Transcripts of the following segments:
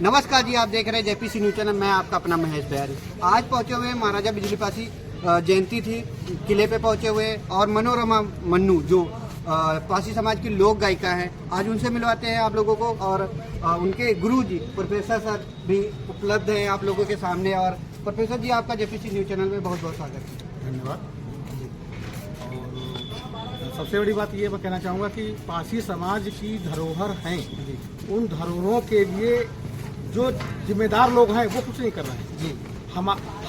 नमस्कार जी, आप देख रहे हैं जेपीसी न्यूज चैनल। मैं आपका अपना महेश बिहारी। आज पहुंचे हुए महाराजा बिजली पासी जयंती थी, किले पे पहुंचे हुए और मनोरमा मन्नू जो पासी समाज की लोक गायिका हैं, आज उनसे मिलवाते हैं आप लोगों को। और उनके गुरु जी प्रोफेसर सर भी उपलब्ध हैं आप लोगों के सामने। और प्रोफेसर जी, आपका जेपीसी न्यूज चैनल में बहुत बहुत स्वागत है। धन्यवाद। और सबसे बड़ी बात ये मैं कहना चाहूँगा कि पासी समाज की धरोहर हैं, उन धरोहरों के लिए जो जिम्मेदार लोग हैं वो कुछ नहीं कर रहे हैं जी।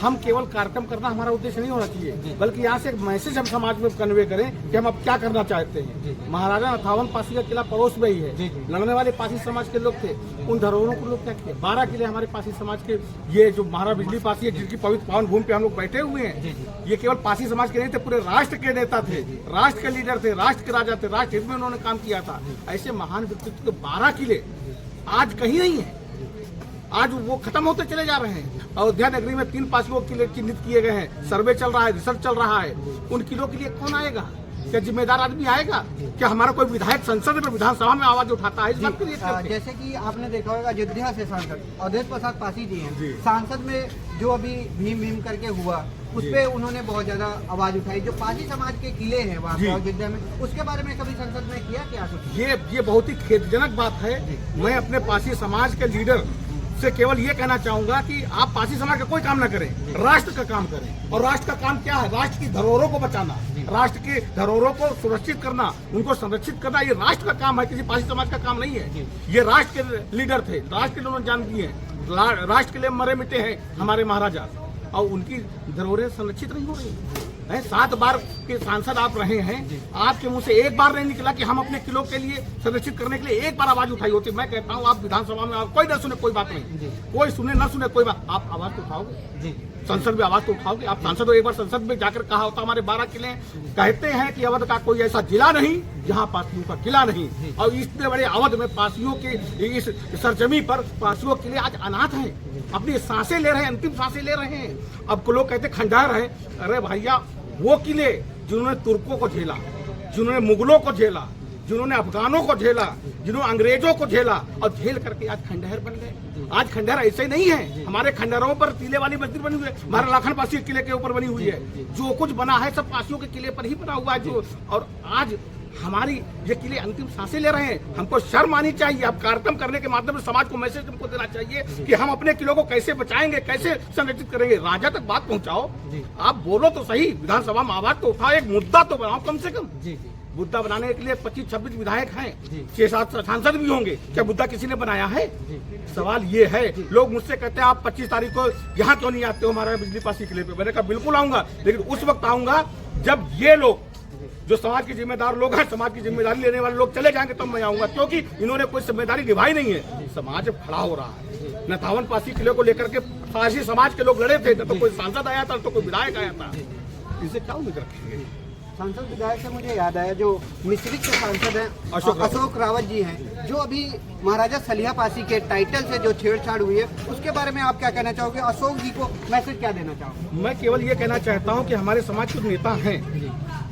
हम केवल कार्यक्रम करना हमारा उद्देश्य नहीं होना चाहिए, बल्कि यहाँ से एक मैसेज हम समाज में कन्वे करें कि हम अब क्या करना चाहते हैं। महाराजा नथावन पासी का किला पड़ोस में ही है। लड़ने वाले पासी समाज के लोग थे, उन धरोहरों को लोग क्या किए। 12 किले हमारे पासी समाज के, ये जो महाराजा बिजली पासी है जिनकी पवित्र पावन भूमि पे हम लोग बैठे हुए हैं, ये केवल पासी समाज के नहीं थे, पूरे राष्ट्र के नेता थे, राष्ट्र के लीडर थे, राष्ट्र के राजा थे, राष्ट्र हित में उन्होंने काम किया था। ऐसे महान व्यक्तित्व के 12 किले आज कहीं नहीं है, आज वो खत्म होते चले जा रहे हैं। अयोध्या नगरी में 3 पासियों किले चिन्हित किए गए हैं, सर्वे चल रहा है, रिसर्च चल रहा है। उन किलों के लिए कौन आएगा? क्या जिम्मेदार आदमी आएगा? क्या हमारा कोई विधायक संसद में, विधानसभा में आवाज उठाता है इस बात के लिए? जैसे कि आपने देखा होगा, अयोध्या से सांसद अवधेश प्रसाद पासी जी हैं, सांसद में जो अभी भीम करके हुआ उस पे उन्होंने बहुत ज्यादा आवाज उठाई। जो पासी समाज के किले हैं वहाँ पे अयोध्या में, उसके बारे में कभी संसद में किया क्या? ये बहुत ही खेदजनक बात है। मैं अपने पासी समाज के लीडर से केवल ये कहना चाहूंगा कि आप पासी समाज का कोई काम न करें, राष्ट्र का काम करें। और राष्ट्र का काम क्या है? राष्ट्र की धरोहरों को बचाना, राष्ट्र की धरोहरों को सुरक्षित करना, उनको संरक्षित करना, ये राष्ट्र का काम है, किसी पासी समाज का काम नहीं है। ये राष्ट्र के लीडर थे, राष्ट्र के लिए उन्होंने जान दी है, राष्ट्र के लिए मरे मिटे हैं हमारे महाराजा, और उनकी धरोहरें संरक्षित नहीं हो रही है। 7 बार के सांसद आप रहे हैं, आपके मुंह से एक बार नहीं निकला कि हम अपने किलों के लिए संरक्षित करने के लिए एक बार आवाज उठाई होती। मैं कहता हूं, आप विधानसभा में कोई न सुने कोई बात नहीं, कोई सुने न सुने कोई बात, आप आवाज तो उठाओगे, संसद में आवाज तो उठाओगे। आप सांसद हो, एक बार संसद में जाकर कहा होता हमारे 12 किले। कहते हैं कि अवध का कोई ऐसा जिला नहीं जहाँ पासियों का किला नहीं। और इतने बड़े अवध में पासियों के इस सरजमी पर पासियों के लिए आज अनाथ हैं, अपनी सांसें ले रहे हैं, अंतिम सांसें ले रहे हैं। अब लोग कहते खंडहर है। अरे भैया, वो किले जिन्होंने तुर्कों को झेला, जिन्होंने मुगलों को झेला, जिन्होंने अफगानों को झेला, जिन्होंने अंग्रेजों को झेला, और झेल करके आज खंडहर बन गए। आज खंडहर ऐसे नहीं है, हमारे खंडहरों पर टीले वाली मस्जिद बनी हुई है, हमारे लाखन पासी किले के ऊपर बनी हुई है। जो कुछ बना है सब पासियों के किले पर ही बना हुआ है। जो और आज हमारी ये किले अंतिम सांसें ले रहे हैं। हमको शर्म आनी चाहिए। अब कार्यक्रम करने के माध्यम से समाज को मैसेज हमको देना चाहिए कि हम अपने किलों को कैसे बचाएंगे, कैसे संरक्षित करेंगे। राजा तक बात पहुंचाओ, आप बोलो तो सही, विधानसभा में आवाज तो उठाओ, एक मुद्दा तो बनाओ कम से कम। मुद्दा बनाने के लिए 25-26 विधायक हैं, 6-7 सांसद भी होंगे। क्या मुद्दा किसी ने बनाया है? सवाल ये है। लोग मुझसे कहते हैं आप 25 तारीख को यहाँ क्यों नहीं आते हो हमारे बिजली पासी किले पे? मैंने कहा बिल्कुल आऊंगा, लेकिन उस वक्त आऊंगा जब ये लोग जो समाज के जिम्मेदार लोग हैं, समाज की जिम्मेदारी लेने वाले लोग चले जाएंगे, तब मैं आऊंगा। क्योंकि इन्होंने कोई जिम्मेदारी निभाई नहीं है। समाज खड़ा हो रहा है। नथावन पासी किले को लेकर के पासी समाज के लोग लड़े थे, तो कोई सांसद आया था, तो कोई विधायक आया था। इसे क्या उम्मीद रखेंगे? सांसद विधायक से मुझे याद आया, जो मिश्रित के सांसद हैं अशोक रावत जी हैं, जो अभी महाराजा सलिया पासी के टाइटल से जो छेड़छाड़ हुई है, उसके बारे में आप क्या कहना चाहोगे? अशोक जी को मैसेज क्या देना चाहोगे? मैं केवल ये कहना चाहता हूँ कि हमारे समाज के नेता हैं,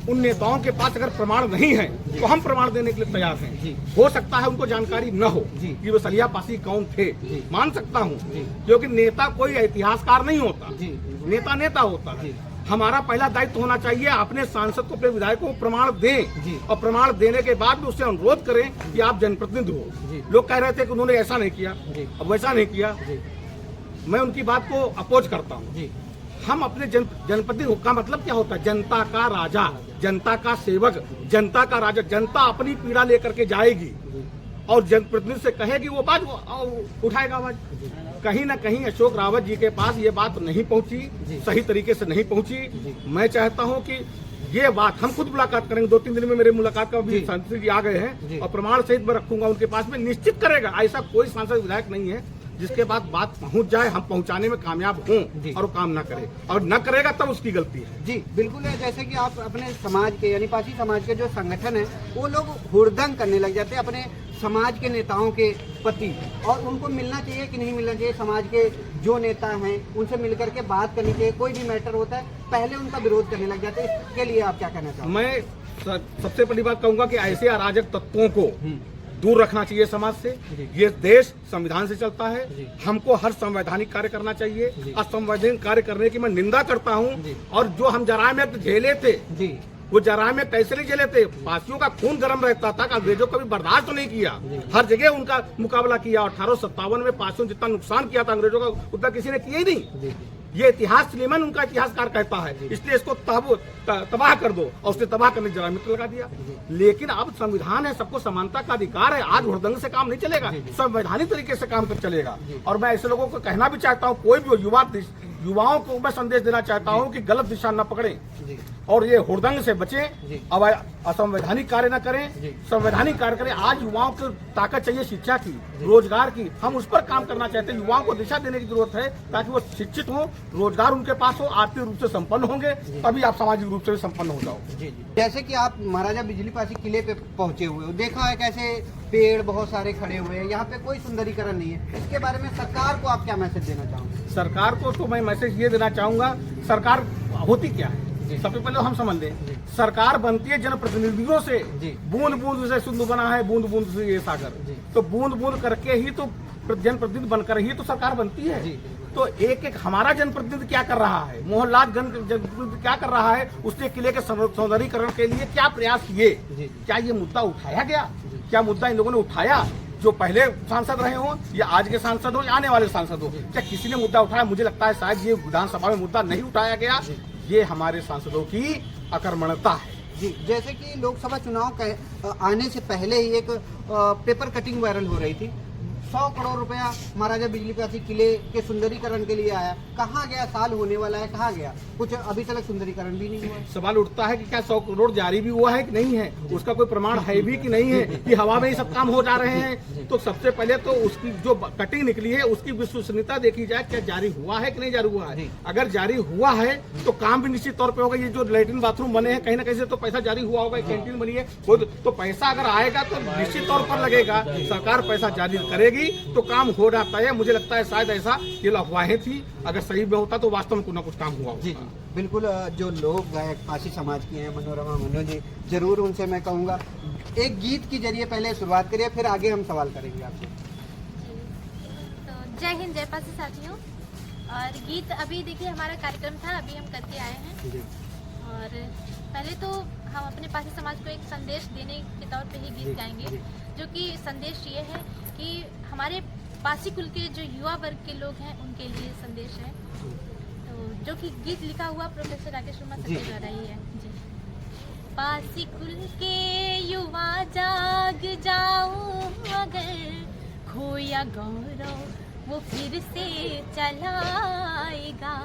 उन नेताओं के पास अगर प्रमाण नहीं है तो हम प्रमाण देने के लिए तैयार हैं। हो सकता है उनको जानकारी न हो कि वो सलिया पासी कौन थे, मान सकता हूँ, क्योंकि नेता कोई इतिहासकार नहीं होता, नेता होता है। हमारा पहला दायित्व होना चाहिए अपने सांसद को, अपने विधायक को प्रमाण दें, और प्रमाण देने के बाद उससे अनुरोध करें कि आप जनप्रतिनिधि हो। लोग कह रहे थे कि उन्होंने ऐसा नहीं किया, अब वैसा नहीं किया। मैं उनकी बात को अपोज करता हूँ। हम अपने जनप्रतिनिधि का मतलब क्या होता है? जनता का राजा, जनता का सेवक, जनता का राजा। जनता अपनी पीड़ा लेकर के जाएगी और जनप्रतिनिधि से कहेगी, वो बात उठाएगा आवाज। कहीं ना कहीं अशोक रावत जी के पास ये बात नहीं पहुंची, सही तरीके से नहीं पहुंची। मैं चाहता हूं कि ये बात हम खुद मुलाकात करेंगे, 2-3 दिन में मेरे मुलाकात का भी सांसद जी आ गए हैं, और प्रमाण सहित मैं रखूंगा उनके पास में, निश्चित करेगा। ऐसा कोई सांसद विधायक नहीं है जिसके बाद बात पहुंच जाए, हम पहुंचाने में कामयाब हों और काम ना करे, और न करेगा तब उसकी गलती है। जी बिल्कुल है। जैसे कि आप अपने समाज के, यानी पासी समाज के जो संगठन है, वो लोग हुड़दंग करने लग जाते हैं अपने समाज के नेताओं के प्रति, और उनको मिलना चाहिए कि नहीं मिलना चाहिए? समाज के जो नेता हैं उनसे मिलकर के बात करनी चाहिए। कोई भी मैटर होता है पहले उनका विरोध करने लग जाते हैं। इसके लिए आप क्या कहना चाहोगे? मैं सबसे पहली बात कहूंगा कि ऐसे अराजक तत्वों को दूर रखना चाहिए समाज से। जी। ये देश संविधान से चलता जी। है, हमको हर संवैधानिक कार्य करना जी। चाहिए। असंवैधानिक कार्य करने की मैं निंदा करता जी। हूँ। और जो हम जराइम एक्ट झेले थे, जी वो जराइम एक्ट ऐसे नहीं झेले थे, फांसियों का खून गर्म रहता था, अंग्रेजों को भी बर्दाश्त तो नहीं किया, हर जगह उनका मुकाबला किया। 1857 में फांसियों जितना नुकसान किया था अंग्रेजों का, उतना किसी ने किया ही नहीं। जी ये इतिहास सुलेमान उनका इतिहासकार कहता है, इसलिए इसको तबाह कर दो, और उसने तबाह करने जरा मित्र लगा दिया। लेकिन अब संविधान है, सबको समानता का अधिकार है। आज हुड़दंग से काम नहीं चलेगा, संवैधानिक तरीके से काम कर चलेगा। और मैं ऐसे लोगों को कहना भी चाहता हूँ, कोई भी युवाओं को मैं संदेश देना चाहता हूँ कि गलत दिशा न पकड़े और ये हुड़दंग से बचें, अब असंवैधानिक कार्य न करें, संवैधानिक कार्य करें। आज युवाओं को ताकत चाहिए शिक्षा की, रोजगार की, हम उस पर काम करना चाहते हैं। युवाओं को दिशा देने की जरूरत है ताकि वो शिक्षित हो, रोजगार उनके पास हो, आर्थिक रूप से संपन्न होंगे, तभी आप सामाजिक रूप से भी संपन्न हो जाओ। जैसे कि आप महाराजा बिजली पासी किले पे पहुंचे हुए हो, देखा है कैसे पेड़ बहुत सारे खड़े हुए हैं, यहाँ पे कोई सुंदरीकरण नहीं है। इसके बारे में सरकार को आप क्या मैसेज देना चाहोगे? सरकार को तो मैं मैसेज ये देना चाहूंगा, सरकार होती क्या है सबसे पहले हम समझ लें। सरकार बनती है जनप्रतिनिधियों से। बूंद बूंद से सिंधु बना है, बूंद बूंद से ये सागर। तो बूंद बूंद करके ही तो जनप्रतिनिधि बनकर ही तो सरकार बनती है। तो एक एक हमारा जनप्रतिनिधि क्या कर रहा है, मोहनलाल जनप्रतिनिधि क्या कर रहा है, उसने किले के सौंदर्यीकरण के लिए क्या प्रयास किए? क्या ये मुद्दा उठाया गया? क्या मुद्दा इन लोगों ने उठाया? जो पहले सांसद रहे हो या आज के सांसद हो या आने वाले सांसद हो, क्या किसी ने मुद्दा उठाया? मुझे लगता है शायद ये विधानसभा में मुद्दा नहीं उठाया गया। ये हमारे सांसदों की अकर्मण्यता है। जी, जैसे कि लोकसभा चुनाव के आने से पहले ही एक पेपर कटिंग वायरल हो रही थी। 100 करोड़ रुपया महाराजा बिजली पासी किले के सुंदरीकरण के लिए आया, कहाँ गया? साल होने वाला है, कहाँ गया? कुछ अभी तक सुंदरीकरण भी नहीं हुआ। सवाल उठता है कि क्या 100 करोड़ जारी भी हुआ है कि नहीं है, उसका कोई प्रमाण है भी कि नहीं है, कि हवा में ही सब काम हो जा रहे हैं। तो सबसे पहले तो उसकी जो कटिंग निकली है उसकी विश्वसनीयता देखी जाए, क्या जारी हुआ है कि नहीं जारी हुआ है। अगर जारी हुआ है तो काम भी निश्चित तौर पर होगा। ये जो लैट्रिन बाथरूम बने हैं, कहीं ना कहीं से तो पैसा जारी हुआ होगा, कैंटीन बनी है, तो पैसा अगर आएगा तो निश्चित तौर पर लगेगा। सरकार पैसा जारी करेगी तो काम हो जाता है। मुझे लगता है शायद ऐसा ये अफवाहें थी, अगर सही में होता तो वास्तव में कुछ ना कुछ काम हुआ। जी बिल्कुल। जो लोग गायक पासी समाज के हैं, मनोरमा मनु जी, जरूर उनसे मैं कहूँगा एक गीत के जरिए पहले शुरुआत करिए, फिर आगे हम सवाल करेंगे आपसे। तो जय हिंद, जय पासी साथियों। और गीत अभी देखिए हमारा कार्यक्रम था, अभी हम करके आए हैं। जी। और पहले तो हम अपने पासी समाज को एक संदेश देने के तौर पे ही गीत गाएंगे, जो कि संदेश ये है कि हमारे पासी कुल के जो युवा वर्ग के लोग हैं उनके लिए संदेश है। तो जो कि गीत लिखा हुआ प्रोफेसर राकेश वर्मा सर द्वारा ही है। जी। पासी कुल के युवा जाग जाओ, अगर खोया गौरव वो फिर से चलाएगा।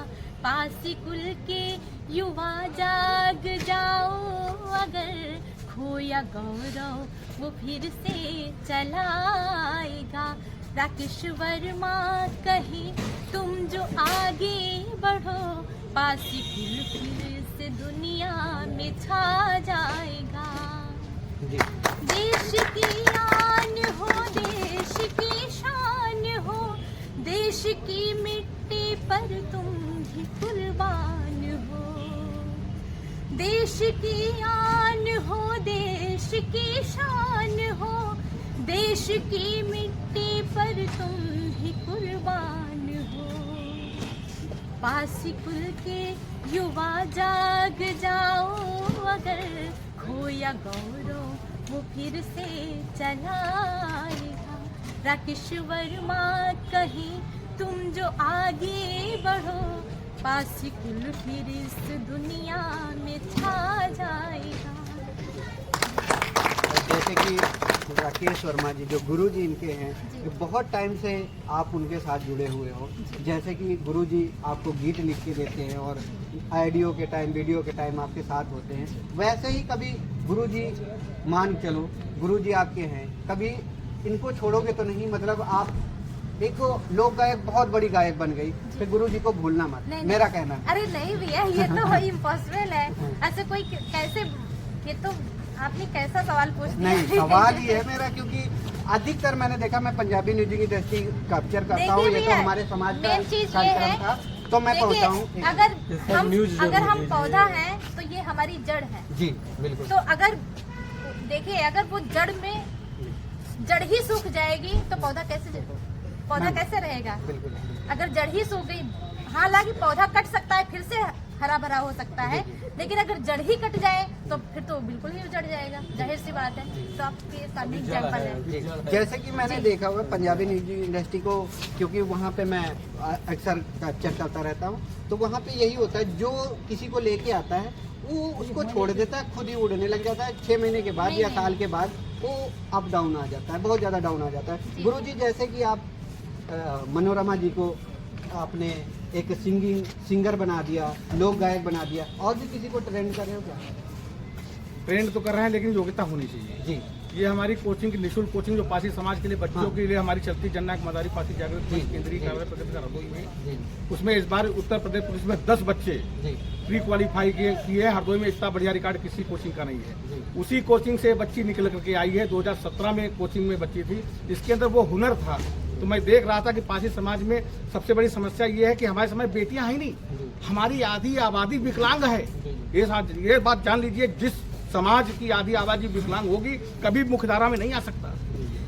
पासी कुल के युवा जाग जाओ, अगर खोया गौरव वो फिर से चलाएगा। राकेश वर्मा कहीं तुम जो आगे बढ़ो, पासी कुल फिर से दुनिया में छा जाएगा। देश की आन हो, देश की शान हो, देश की मिट्टी पर तुम भी कुर्बान हो। देश की आन हो, देश की शान हो, देश की मिट्टी पर तुम ही कुर्बान हो। पासी कुल के युवा जाग जाओ, अगर खोया गौरव वो फिर से चलाएगा। राकेश वर्मा कहीं तुम जो आगे बढ़ो, पासी कुल फिर इस दुनिया में छा जाएगा। जैसे कि राकेश वर्मा जी जो गुरु जी इनके हैं, बहुत टाइम से आप उनके साथ जुड़े हुए हो। जैसे कि गुरु जी आपको गीत लिख के देते हैं और ऑडियो के टाइम, वीडियो के टाइम आपके साथ होते हैं, वैसे ही कभी गुरु जी मान चलो, गुरु जी आपके हैं, कभी इनको छोड़ोगे तो नहीं? मतलब आप एक लोक गायक, बहुत बड़ी गायक बन गई, फिर गुरु जी को भूलना मत, मेरा कहना है। अरे नहीं भैया, ये तो इम्पॉसिबल है। ऐसे कोई कैसे, ये तो आपने कैसा सवाल पूछ दिया? नहीं, सवाल ये है मेरा, क्योंकि अधिकतर मैंने देखा, मैं पंजाबी म्यूजिक इंडस्ट्री कैप्चर करता हूँ, ये तो हमारे समाज का कार्यक्रम था, तो मैं पहुँचा हूँ। अगर हम पौधा हैं तो ये हमारी जड़ है। जी बिल्कुल। तो अगर देखिए, अगर वो जड़ में जड़ ही सूख जाएगी तो पौधा कैसे रहेगा। अगर जड़ ही सूख गई, हालांकि पौधा कट सकता है, फिर से हरा भरा हो सकता है, लेकिन अगर जड़ ही कट जाए तो फिर तो बिल्कुल ही उजड़ जाएगा, जाहिर सी बात है। तो आपके सामने एग्जाम्पल है। जैसे कि मैंने देखा हुआ पंजाबी न्यूज इंडस्ट्री को, क्योंकि वहाँ पे मैं अक्सर चेक करता रहता हूँ, तो वहाँ पे यही होता है, जो किसी को लेके आता है वो उसको छोड़ देता है, खुद ही उड़ने लग जाता है। 6 महीने के बाद या साल के बाद वो अप डाउन आ जाता है, बहुत ज़्यादा डाउन आ जाता है। गुरुजी, जैसे कि आप मनोरमा जी को आपने एक सिंगर बना दिया, लोक गायक बना दिया, और भी किसी को ट्रेंड कर रहे हो क्या? ट्रेंड तो कर रहे हैं, लेकिन योग्यता होनी चाहिए जी। ये हमारी कोचिंग की निःशुल्क कोचिंग जो पासी समाज के लिए बच्चों के लिए हमारी चलती जननायक मदारी पासी जागृत केंद्रीय कार्यालय प्रतियोगिता हरदोई में, उसमें इस बार उत्तर प्रदेश पुलिस में 10 बच्चे प्री क्वालिफाई किए। हरदोई में इतना बढ़िया रिकॉर्ड किसी कोचिंग का नहीं है। उसी कोचिंग से बच्ची निकल करके आई है। 2017 में कोचिंग में बच्ची थी, इसके अंदर वो हुनर था। तो मैं देख रहा था कि पासी समाज में सबसे बड़ी समस्या ये है कि हमारे समय बेटियां हैं नहीं, हमारी आधी आबादी विकलांग है। ये बात जान लीजिए, जिस समाज की आधी आबादी विकलांग होगी कभी मुख्यधारा में नहीं आ सकता।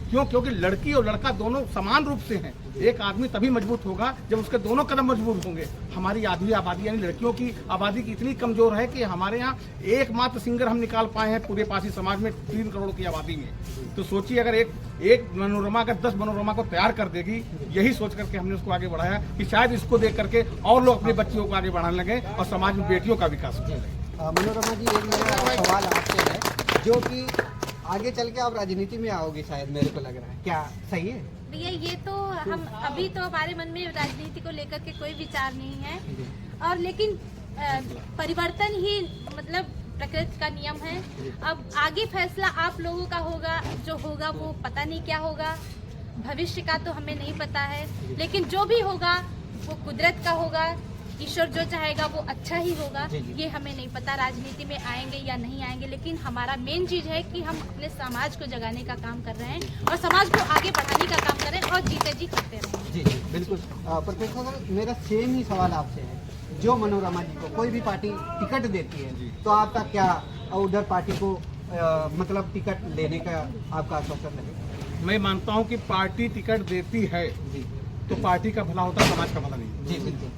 क्यों? क्योंकि लड़की और लड़का दोनों समान रूप से हैं। एक आदमी तभी मजबूत होगा जब उसके दोनों कदम मजबूत होंगे। हमारी आधी आबादी यानी लड़कियों की आबादी की इतनी कमजोर है कि हमारे यहाँ एकमात्र सिंगर हम निकाल पाए हैं पूरे पासी समाज में 3 करोड़ की आबादी में। तो सोचिए, अगर एक मनोरमा अगर 10 मनोरमा को तैयार कर देगी, यही सोच करके हमने उसको आगे बढ़ाया कि शायद इसको देख करके और लोग अपने बच्चियों को आगे बढ़ाने लगे और समाज में बेटियों का विकास हो। मनोरमा जी, एक मेरा सवाल आपसे है, जो कि आगे चल के आप राजनीति में आओगी शायद, मेरे को लग रहा है, क्या सही है? भैया, ये तो हम अभी तो हमारे मन में राजनीति को लेकर के कोई विचार नहीं है, और लेकिन परिवर्तन ही मतलब प्रकृति का नियम है। अब आगे फैसला आप लोगों का होगा, जो होगा वो पता नहीं क्या होगा, भविष्य का तो हमें नहीं पता है, लेकिन जो भी होगा वो कुदरत का होगा। ईश्वर जो चाहेगा वो अच्छा ही होगा। ये हमें नहीं पता राजनीति में आएंगे या नहीं आएंगे, लेकिन हमारा मेन चीज है कि हम अपने समाज को जगाने का काम कर रहे हैं और समाज को आगे बढ़ाने का काम कर रहे हैं और जीते जी करते रहें। जी बिल्कुल। प्रोफेसर सर, मेरा सेम ही सवाल आपसे है, जो मनोरमा जी को कोई भी पार्टी टिकट देती है तो आपका क्या उधर पार्टी को मतलब टिकट लेने का आपका आश्वासन है? मैं मानता हूँ कि पार्टी टिकट देती है तो पार्टी का भला होता है, समाज का भला नहीं। जी बिल्कुल।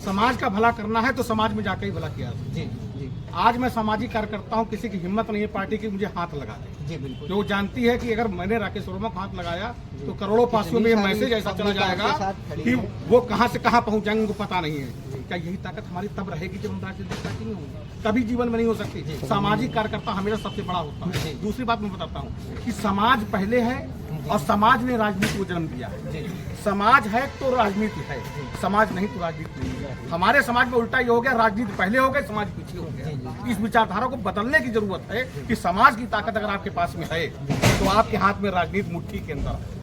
समाज का भला करना है तो समाज में जाकर ही भला किया। जी जी। आज मैं सामाजिक कार्यकर्ता हूँ, किसी की हिम्मत नहीं है पार्टी की मुझे हाथ लगा दे। जी बिल्कुल। जो जानती है कि अगर मैंने राकेश वर्मा को हाथ लगाया तो करोड़ों पासियों में मैसेज ऐसा चला जाएगा कि वो कहां से कहां पहुंच जाएंगे उनको पता नहीं है। क्या यही ताकत हमारी तब रहेगी जब हम राजनीतिक पार्टी में होंगे? कभी जीवन में नहीं हो सकती। सामाजिक कार्यकर्ता हमेशा सबसे बड़ा होता है। दूसरी बात मैं बताता हूँ कि समाज पहले है और समाज ने राजनीति को जन्म दिया है। समाज है तो राजनीति है, समाज नहीं तो राजनीति नहीं है। हमारे समाज में उल्टा ये हो गया, राजनीति पहले हो गई, समाज पीछे हो गया। इस विचारधारा को बदलने की जरूरत है कि समाज की ताकत अगर आपके पास में है तो आपके हाथ में राजनीति मुट्ठी के अंदर है।